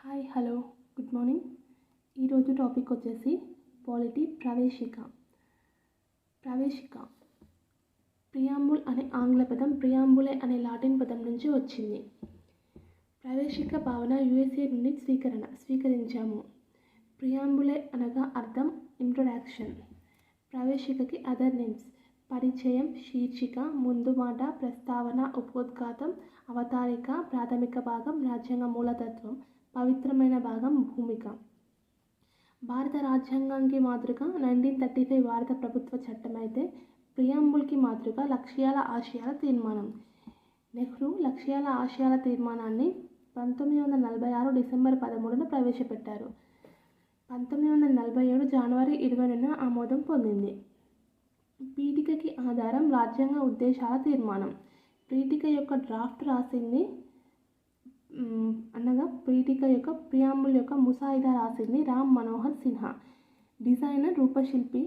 Hi hello good morning. ఈరోజు topic వచ్చేసి polity ప్రవేశిక. Preamble అనే ఆంగ్ల పదం ప్రియాంబులే అనే లాటిన్ పదం నుంచి వచ్చింది. ప్రవేశిక భావన యుఎస్ఏ నుండి స్వీకరించాము. ప్రియాంబులే అనగా అర్థం ఇంట్రొడక్షన్. ప్రవేశికకి అదర్ నేమ్స్: పరిచయం, శీర్షిక, ముందు మాట, ప్రస్తావన, ఉపోద్ఘాతం, అవతారిక, ప్రాథమిక భాగం, రాజ్యాంగ మూలతత్వం, పవిత్రమైన భాగం, భూమిక. భారత రాజ్యాంగానికి మాతృక 1935 భారత ప్రభుత్వ చట్టం అయితే ప్రియాంబుల్కి మాతృక లక్ష్యాల ఆశయాల తీర్మానం. నెహ్రూ లక్ష్యాల ఆశయాల తీర్మానాన్ని 1946 డిసెంబర్ 13న ప్రవేశపెట్టారు. 1947 జనవరి 20న ఆమోదం పొందింది. పీఠికకి ఆధారం రాజ్యాంగ ఉద్దేశాల తీర్మానం. పీఠిక యొక్క డ్రాఫ్ట్ రాసింది పీఠిక యొక్క ప్రియాంబుల్ యొక్క ముసాయిదా రాసింది రామ్ మనోహర్ సిన్హా. రూపశిల్పి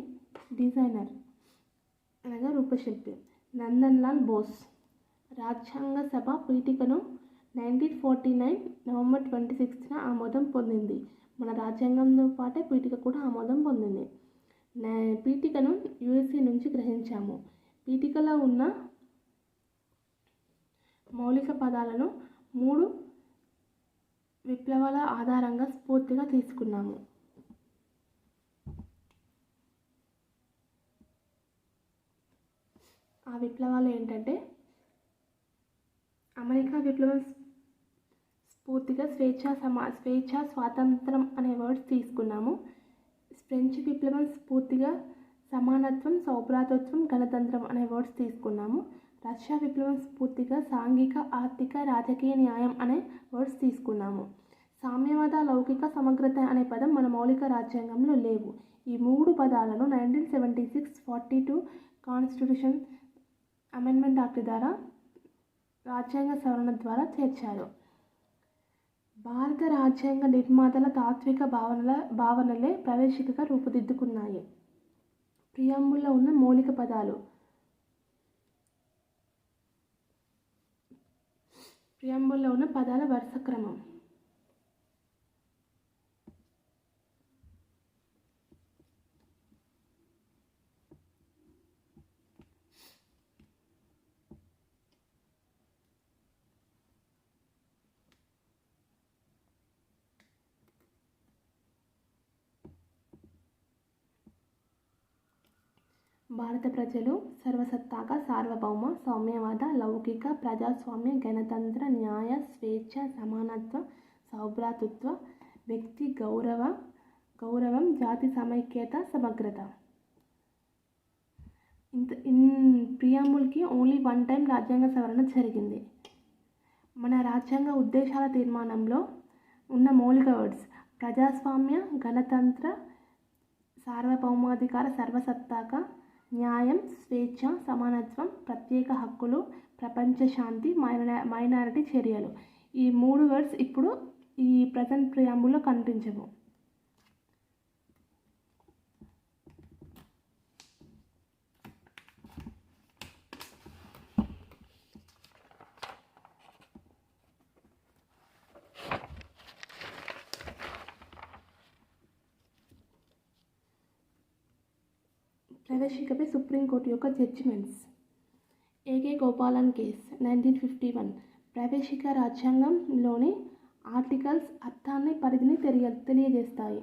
నందన్ లాల్ బోస్. రాజ్యాంగ సభ పీఠికను 1949 నవంబర్ 26న ఆమోదం పొందింది. మన రాజ్యాంగంతో పాటే పీఠిక కూడా ఆమోదం పొందింది. పీఠికను యుఎస్ఏ నుంచి గ్రహించాము. పీఠికలో ఉన్న మౌలిక పదాలను 3 విప్లవాల ఆధారంగా స్ఫూర్తిగా తీసుకున్నాము. ఆ విప్లవాలు ఏంటంటే, అమెరికా విప్లవం స్ఫూర్తిగా స్వేచ్ఛ, స్వాతంత్రం అనే వర్డ్స్ తీసుకున్నాము. ఫ్రెంచ్ విప్లవం స్ఫూర్తిగా సమానత్వం, సౌభ్రాతృత్వం, గణతంత్రం అనే వర్డ్స్ తీసుకున్నాము. రష్యా విప్లవం స్ఫూర్తిగా సాంఘిక, ఆర్థిక, రాజకీయ న్యాయం అనే వర్డ్స్ తీసుకున్నాము. సామ్యవాద, లౌకిక, సమగ్రత అనే పదం మన మౌలిక రాజ్యాంగంలో లేవు. ఈ 3 పదాలను 1976 42 కాన్స్టిట్యూషన్ అమెండ్మెంట్ యాక్ట్ ద్వారా రాజ్యాంగ సవరణ ద్వారా చేర్చారు. భారత రాజ్యాంగ నిర్మాతల తాత్విక భావనలే ప్రవేశికగా రూపుదిద్దుకున్నాయి. ప్రియాంబుల్లో ఉన్న మౌలిక పదాలు. ప్రియాంబుల్లో ఉన్న పదాల వరుస క్రమం. భారత ప్రజలు సర్వసత్తాక, సార్వభౌమ, సౌమ్యవాద, లౌకిక, ప్రజాస్వామ్య, గణతంత్ర, న్యాయ, స్వేచ్ఛ, సమానత్వ, సౌభ్రాతృత్వ, వ్యక్తి గౌరవం, జాతి సమైక్యత, సమగ్రత. ప్రియాంబుల్కి ఓన్లీ 1 టైం రాజ్యాంగ సవరణ జరిగింది. మన రాజ్యాంగ ఉద్దేశాల తీర్మానంలో ఉన్న మౌలిక వర్డ్స్: ప్రజాస్వామ్య, గణతంత్ర, సార్వభౌమాధికార, సర్వసత్తాక, న్యాయం, స్వేచ్ఛ, సమానత్వం, ప్రత్యేక హక్కులు, ప్రపంచ శాంతి, మైనారిటీ చర్యలు. ఈ 3 వర్డ్స్ ఇప్పుడు ఈ ప్రజెంట్ ప్రియాంబుల్లో కనిపించవు. ప్రవేశికపై సుప్రీంకోర్టు యొక్క జడ్జిమెంట్స్. AK Gopalan case 1951. ప్రవేశిక రాజ్యాంగంలోని ఆర్టికల్స్ అర్థాన్ని, పరిధిని తెలియజేస్తాయి.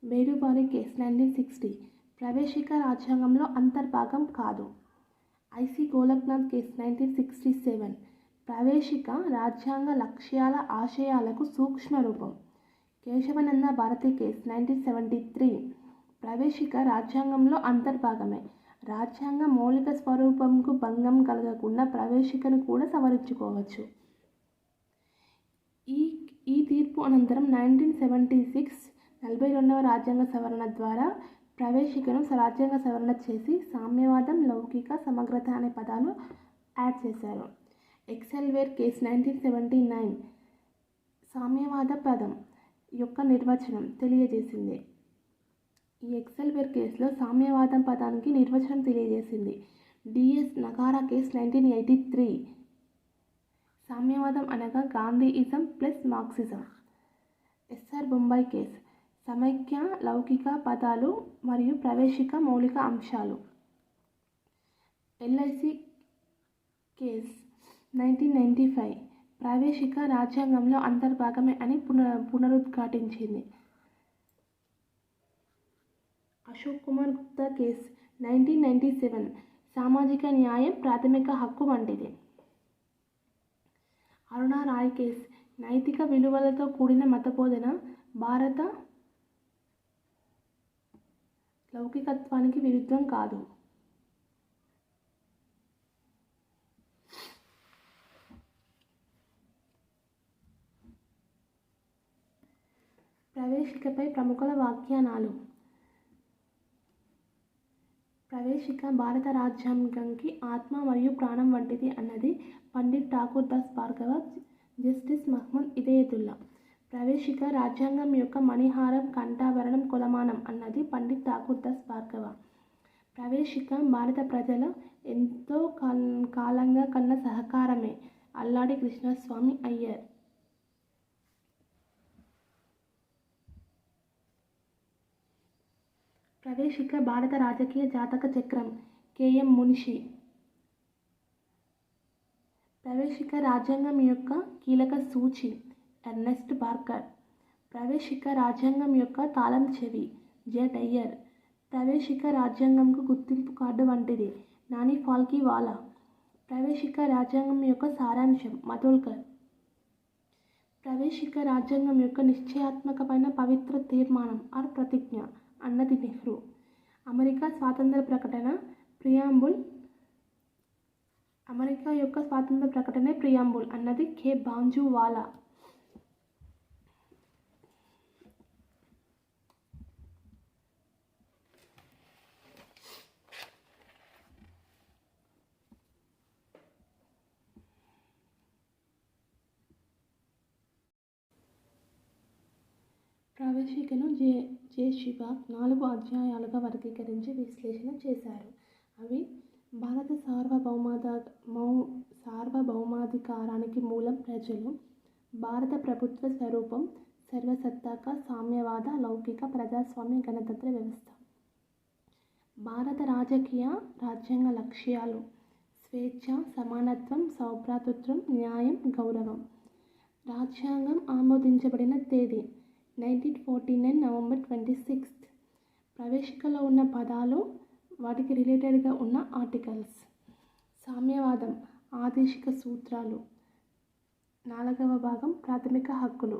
బేరుబారి కేస్ 1960. ప్రవేశిక రాజ్యాంగంలో అంతర్భాగం కాదు. IC Golaknath case 1967. ప్రవేశిక రాజ్యాంగ లక్ష్యాల ఆశయాలకు సూక్ష్మ రూపం. కేశవనంద భారతి కేస్ 1973. ప్రవేశిక రాజ్యాంగంలో అంతర్భాగమే. రాజ్యాంగ మౌలిక స్వరూపంకు భంగం కలగకుండా ప్రవేశికను కూడా సవరించుకోవచ్చు. ఈ తీర్పు అనంతరం 1976 42వ రాజ్యాంగ సవరణ ద్వారా ప్రవేశికను రాజ్యాంగ సవరణ చేసి సామ్యవాదం, లౌకిక, సమగ్రత అనే పదాలు యాడ్ చేశారు. ఎక్సెల్వేర్ కేస్ 1979 సామ్యవాద పదం యొక్క నిర్వచనం తెలియజేసింది. ఈ ఎక్సెల్వేర్ కేసులో సామ్యవాదం పదానికి నిర్వచనం తెలియజేసింది. డిఎస్ నగారా కేస్ 1983 సామ్యవాదం అనగా Gandhism plus Marxism. S R Bommai case సమైక్య లౌకిక పదాలు మరియు ప్రవేశిక మౌలిక అంశాలు. ఎల్ఐసి కేస్ 1995 ప్రవేశిక రాజ్యాంగంలో అంతర్భాగమే అని పునరుద్ఘాటించింది. అశోక్ కుమార్ గుప్తా కేస్ 1997 సామాజిక న్యాయం ప్రాథమిక హక్కు వంటిది. అరుణా రాయ్ కేస్ నైతిక విలువలతో కూడిన మతబోధన భారత లౌకికత్వానికి విరుద్ధం కాదు. ప్రవేశికపై ప్రముఖుల వ్యాఖ్యానాలు. ప్రవేశిక భారత రాజ్యాంగానికి ఆత్మ మరియు ప్రాణం వంటిది అన్నది పండిట్ ఠాకూర్ దాస్ భార్గవ, జస్టిస్ మహ్మద్ హిదాయతుల్లా. ప్రవేశిక రాజ్యాంగం యొక్క మణిహారం, కంఠాభరణం, కొలమానం అన్నది పండిట్ ఠాకూర్ దాస్ భార్గవ. ప్రవేశిక భారత ప్రజల ఎంతో కాలంగా కన్న సహకారమే అల్లాడి కృష్ణస్వామి అయ్యర్. ప్రవేశిక భారత రాజకీయ జాతక చక్రం కెఎం మున్షి. ప్రవేశిక రాజ్యాంగం యొక్క కీలక సూచి ఎర్నెస్ట్ బార్కర్. ప్రవేశిక రాజ్యాంగం యొక్క తాళం చెవి జెడ్ అయ్యర్. ప్రవేశిక రాజ్యాంగంకు గుర్తింపు కార్డు వంటిది నాని ఫాల్కీవాలా. ప్రవేశిక రాజ్యాంగం యొక్క సారాంశం మధోల్కర్. ప్రవేశిక రాజ్యాంగం యొక్క నిశ్చయాత్మకమైన పవిత్ర తీర్మానం ఆర్ ప్రతిజ్ఞ అన్నది నెహ్రూ. అమెరికా స్వాతంత్ర ప్రకటన ప్రియాంబుల్. అమెరికా యొక్క స్వాతంత్ర ప్రకటన ప్రియాంబుల్ అన్నది కె బాంజువాలా. ప్రవేశికను జె శివాక్ 4 అధ్యాయాలుగా వర్గీకరించి విశ్లేషణ చేశారు. అవి భారత సార్వభౌమాధికారానికి మూలం ప్రజలు, భారత ప్రభుత్వ స్వరూపం సర్వసత్తాక సామ్యవాద లౌకిక ప్రజాస్వామ్య గణతంత్ర వ్యవస్థ, భారత రాజ్యాంగ లక్ష్యాలు స్వేచ్ఛ, సమానత్వం, సౌభ్రాతృత్వం, న్యాయం, గౌరవం. రాజ్యాంగం ఆమోదించబడిన తేదీ 1949 నవంబర్ 26. ప్రవేశికలో ఉన్న పదాలు, వాటికి రిలేటెడ్గా ఉన్న ఆర్టికల్స్. సామ్యవాదం ఆదేశిక సూత్రాలు. 4వ భాగం ప్రాథమిక హక్కులు.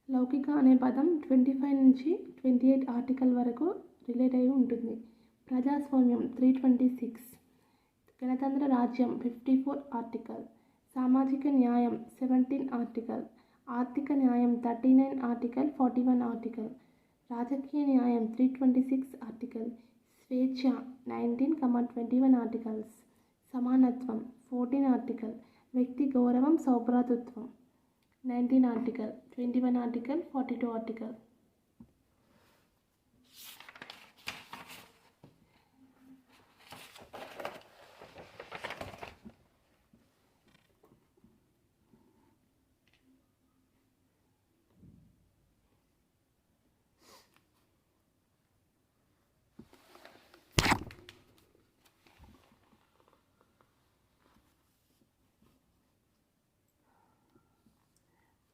లౌకిక అనే పదం 25 నుంచి 28 ఆర్టికల్ వరకు రిలేట్ అయి ఉంటుంది. ప్రజాస్వామ్యం 326. గణతంత్ర రాజ్యం 54 ఆర్టికల్. సామాజిక న్యాయం 17 ఆర్టికల్. ఆర్థిక న్యాయం 39 ఆర్టికల్ 41 ఆర్టికల్. రాజకీయ న్యాయం 326 ఆర్టికల్. స్వేచ్ఛ 19, 21 ఆర్టికల్స్. సమానత్వం 14 ఆర్టికల్. వ్యక్తి గౌరవం సౌభ్రాతృత్వం 19 ఆర్టికల్. 21 article 42 article.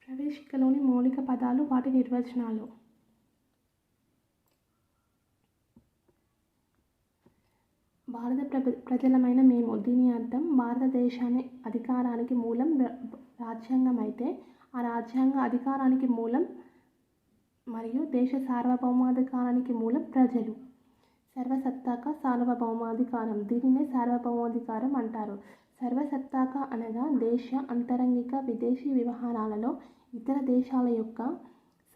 ప్రవేశికలోని మౌలిక పదాలు, వాటి నిర్వచనాలు. భారత ప్రజలమైన మేము. దీని అర్థం భారతదేశాన్ని అధికారానికి మూలం రాజ్యాంగం అయితే, ఆ రాజ్యాంగ అధికారానికి మూలం మరియు దేశ సార్వభౌమాధికారానికి మూలం ప్రజలు. సర్వసత్తాక సార్వభౌమాధికారం, దీనినే సార్వభౌమాధికారం అంటారు. సర్వసత్తాక అనగా దేశ అంతరంగిక విదేశీ వ్యవహారాలలో ఇతర దేశాల యొక్క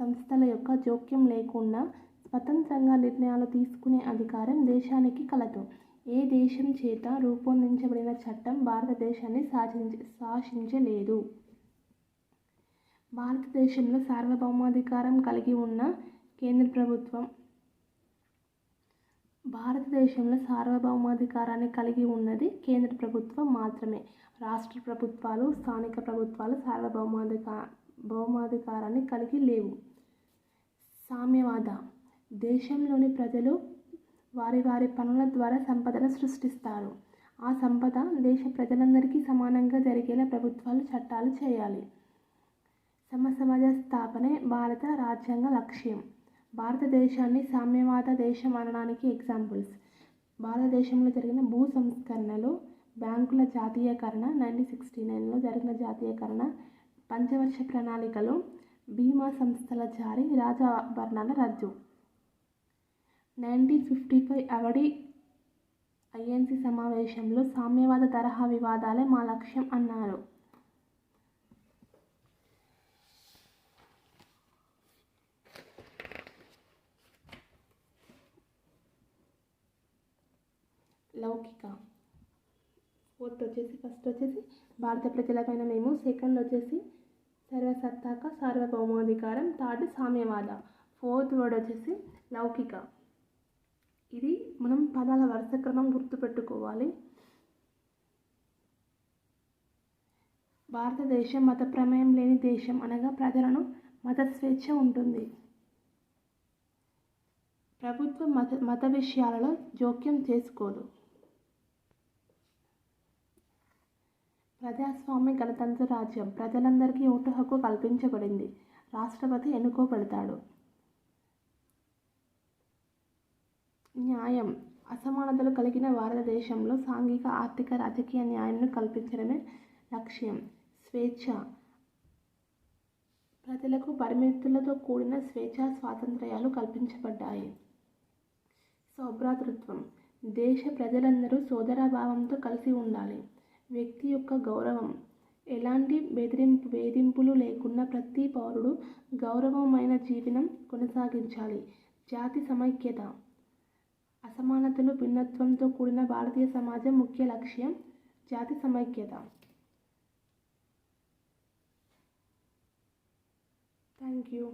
సంస్థల యొక్క జోక్యం లేకుండా స్వతంత్రంగా నిర్ణయాలు తీసుకునే అధికారం దేశానికి కలదు. ఏ దేశం చేత రూపొందించబడిన చట్టం భారతదేశాన్ని శాసించలేదు. భారతదేశంలో సార్వభౌమాధికారం కలిగి ఉన్న కేంద్ర ప్రభుత్వం. భారతదేశంలో సార్వభౌమాధికారాన్ని కలిగి ఉన్నది కేంద్ర ప్రభుత్వం మాత్రమే. రాష్ట్ర ప్రభుత్వాలు, స్థానిక ప్రభుత్వాలు భౌమాధికారాన్ని కలిగి లేవు. సామ్యవాద దేశంలోని ప్రజలు వారి వారి పనుల ద్వారా సంపదను సృష్టిస్తారు. ఆ సంపద దేశ ప్రజలందరికీ సమానంగా జరిగేలా ప్రభుత్వాలు చట్టాలు చేయాలి. సమసమాజ స్థాపనే భారత రాజ్యాంగ లక్ష్యం. భారతదేశాన్ని సామ్యవాద దేశం అనడానికి ఎగ్జాంపుల్స్: భారతదేశంలో జరిగిన భూ సంస్కరణలు, బ్యాంకుల జాతీయకరణ, 1969లో జరిగిన జాతీయకరణ, పంచవర్ష ప్రణాళికలు, బీమా సంస్థల జారీ, రాజాభరణాల రద్దు. 1955 అవడి ఐఎన్సి సమావేశంలో సామ్యవాద తరహా వివాదాలే మా లక్ష్యం అన్నారు. లౌకిక ఫస్ట్ వచ్చేసి భారత ప్రజలపైన మేము, సెకండ్ వచ్చేసి సర్వసత్తాక సార్వభౌమాధికారం, థర్డ్ సామ్యవాద, ఫోర్త్ వర్డ్ వచ్చేసి లౌకిక. ఇది మనం పదాల వరుస క్రమం గుర్తుపెట్టుకోవాలి. భారతదేశం మత ప్రమేయం లేని దేశం అనగా ప్రజలను మత స్వేచ్ఛ ఉంటుంది. ప్రభుత్వం మత విషయాలలో జోక్యం చేసుకోదు. ప్రజాస్వామ్య గణతంత్ర రాజ్యం. ప్రజలందరికీ ఓటు హక్కు కల్పించబడింది. రాష్ట్రపతి ఎన్నుకోబడతాడు. న్యాయం. అసమానతలు కలిగిన భారతదేశంలో సాంఘిక, ఆర్థిక, రాజకీయ న్యాయంను కల్పించడమే లక్ష్యం. స్వేచ్ఛ. ప్రజలకు పరిమితులతో కూడిన స్వేచ్ఛా స్వాతంత్ర్యాలు కల్పించబడ్డాయి. సౌభ్రాతృత్వం. దేశ ప్రజలందరూ సోదరభావంతో కలిసి ఉండాలి. వ్యక్తి యొక్క గౌరవం. ఎలాంటి వేధింపులు లేకుండా ప్రతి పౌరుడు గౌరవమైన జీవనం కొనసాగించాలి. జాతి సమైక్యత. అసమానతలు, భిన్నత్వంతో కూడిన భారతీయ సమాజం ముఖ్య లక్ష్యం. జాతి సమైక్యత. Thank you.